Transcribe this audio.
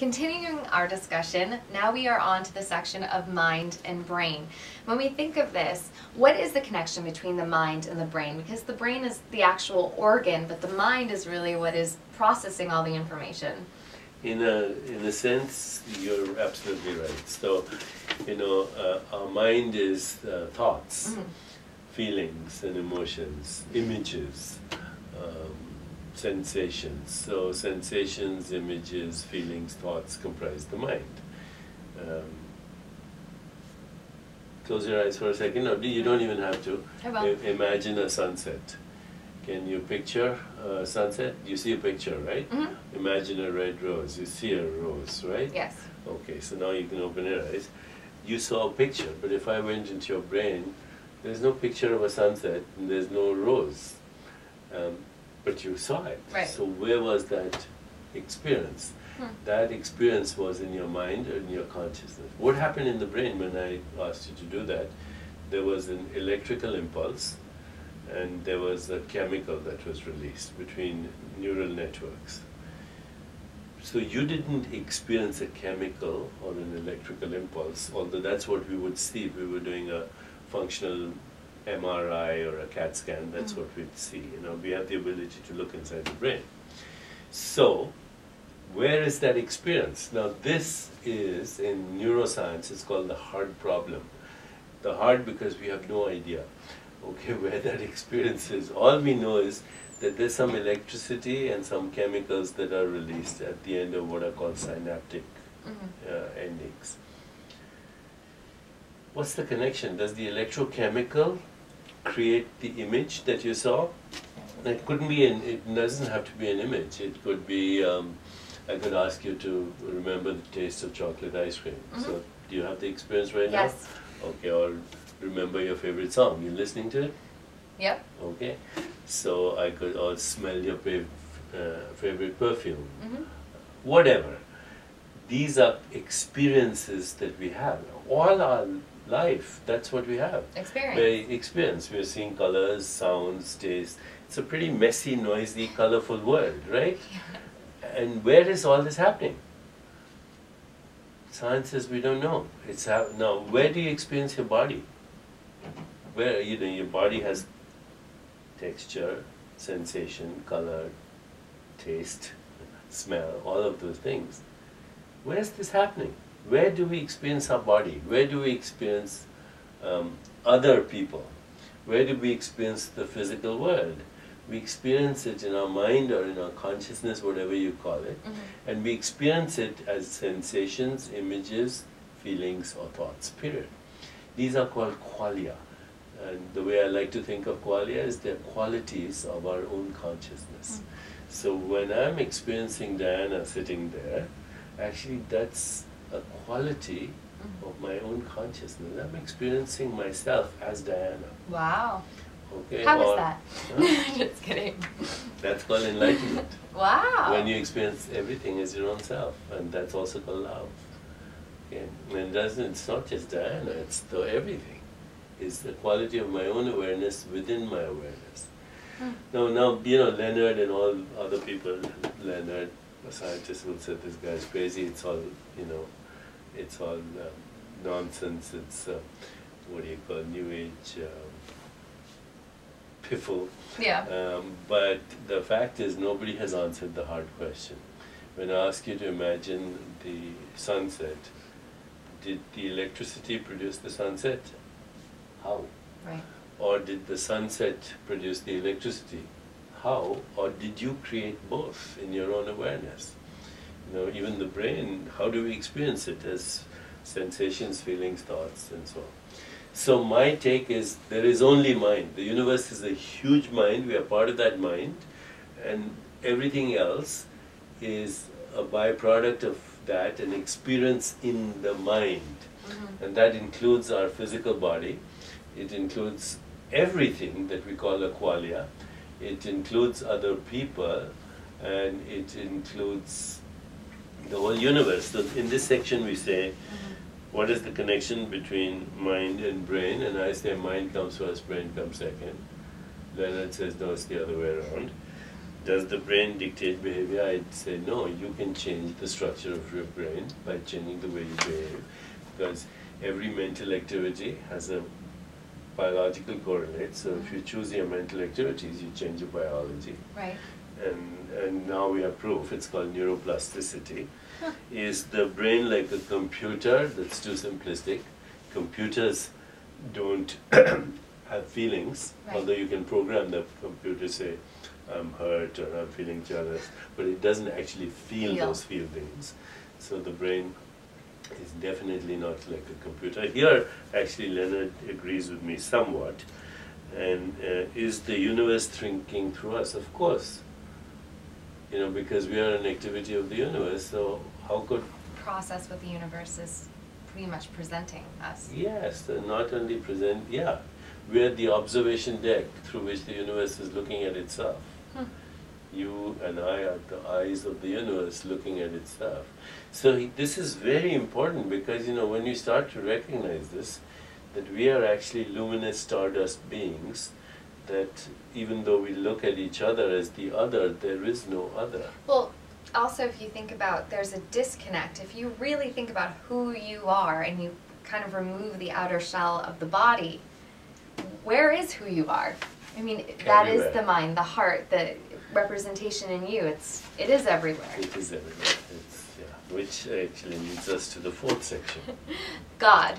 Continuing our discussion, now we are on to the section of mind and brain. When we think of this, what is the connection between the mind and the brain? Because the brain is the actual organ, but the mind is really what is processing all the information. In a sense, you're absolutely right. So, our mind is thoughts, feelings and emotions, images, sensations. So sensations, images, feelings, thoughts comprise the mind. Close your eyes for a second. No, you don't even have to. Imagine a sunset. Can you picture a sunset? You see a picture, right? Imagine a red rose. You see a rose, right? Yes. Okay, so now you can open your eyes. You saw a picture, but if I went into your brain, there's no picture of a sunset and there's no rose. But you saw it. Right. So where was that experience? That experience was in your mind or in your consciousness. What happened in the brain when I asked you to do that? There was an electrical impulse and there was a chemical that was released between neural networks. So you didn't experience a chemical or an electrical impulse, although that's what we would see if we were doing a functional MRI or a CAT scan. That's what we'd see. We have the ability to look inside the brain. So, where is that experience? Now, this is, in neuroscience, it's called the hard problem. The hard because we have no idea, okay, where that experience is. All we know is that there's some electricity and some chemicals that are released at the end of what are called synaptic endings. What's the connection? Does the electrochemical create the image that you saw? It couldn't be it doesn't have to be an image. It could be, I could ask you to remember the taste of chocolate ice cream. So, do you have the experience right now? Yes. Okay, or remember your favorite song. You listening to it? Yep. Okay. So, I could, or smell your favorite perfume. Whatever. These are experiences that we have. All our life, that's what we have. Experience. We are seeing colors, sounds, taste. It's a pretty messy, noisy, colorful world, right? And where is all this happening? Science says we don't know. Now, where do you experience your body? Where, your body has texture, sensation, color, taste, smell, all of those things. Where is this happening? Where do we experience our body? Where do we experience other people? Where do we experience the physical world? We experience it in our mind or in our consciousness, whatever you call it, and we experience it as sensations, images, feelings, or thoughts, period. These are called qualia. And the way I like to think of qualia is they're qualities of our own consciousness. So when I'm experiencing Diana sitting there, actually that's a quality of my own consciousness. I'm experiencing myself as Diana. Wow. Okay. How is that? Huh? Just kidding. That's called enlightenment. Wow. When you experience everything as your own self, and that's also called love. Okay. And it's not just Diana, it's the everything. It's the quality of my own awareness within my awareness. Now, Leonard and all other people, Leonard, a scientist will say this guy's crazy, it's all, it's all nonsense, it's, what do you call, New Age, piffle. Yeah. But the fact is, nobody has answered the hard question. When I ask you to imagine the sunset, did the electricity produce the sunset? How? Right. Or did the sunset produce the electricity? How? Or did you create both in your own awareness? Even the brain, how do we experience it as sensations, feelings, thoughts, and so on? So my take is, there is only mind. The universe is a huge mind, we are part of that mind, and everything else is a byproduct of that, an experience in the mind. And that includes our physical body, it includes everything that we call a qualia, it includes other people, and it includes the whole universe. So in this section we say, what is the connection between mind and brain? And I say mind comes first, brain comes second. Leonard says, no, it's the other way around. does the brain dictate behavior? I'd say no, you can change the structure of your brain by changing the way you behave, because every mental activity has a biological correlate. So if you choose your mental activities, you change your biology. Right. And now we have proof, it's called neuroplasticity. Is the brain like a computer? That's too simplistic. Computers don't have feelings, right. although you can program the computer, say, I'm hurt or I'm feeling jealous, but it doesn't actually feel those feelings. So the brain is definitely not like a computer. Here, actually, Leonard agrees with me somewhat. And is the universe thinking through us? Of course. You know, because we are an activity of the universe, so how could... Process what the universe is pretty much presenting us. Yes, and not only present, yeah. We are the observation deck through which the universe is looking at itself. You and I are the eyes of the universe looking at itself. So this is very important, because, you know, when you start to recognize this, that we are actually luminous stardust beings, that even though we look at each other as the other, there is no other. Well, also if you think about, there's a disconnect. If you really think about who you are and you kind of remove the outer shell of the body, where is who you are? I mean, that Everywhere. is the mind, the heart, the representation in you. It is everywhere. It is everywhere. It's, yeah, which actually leads us to the fourth section. God.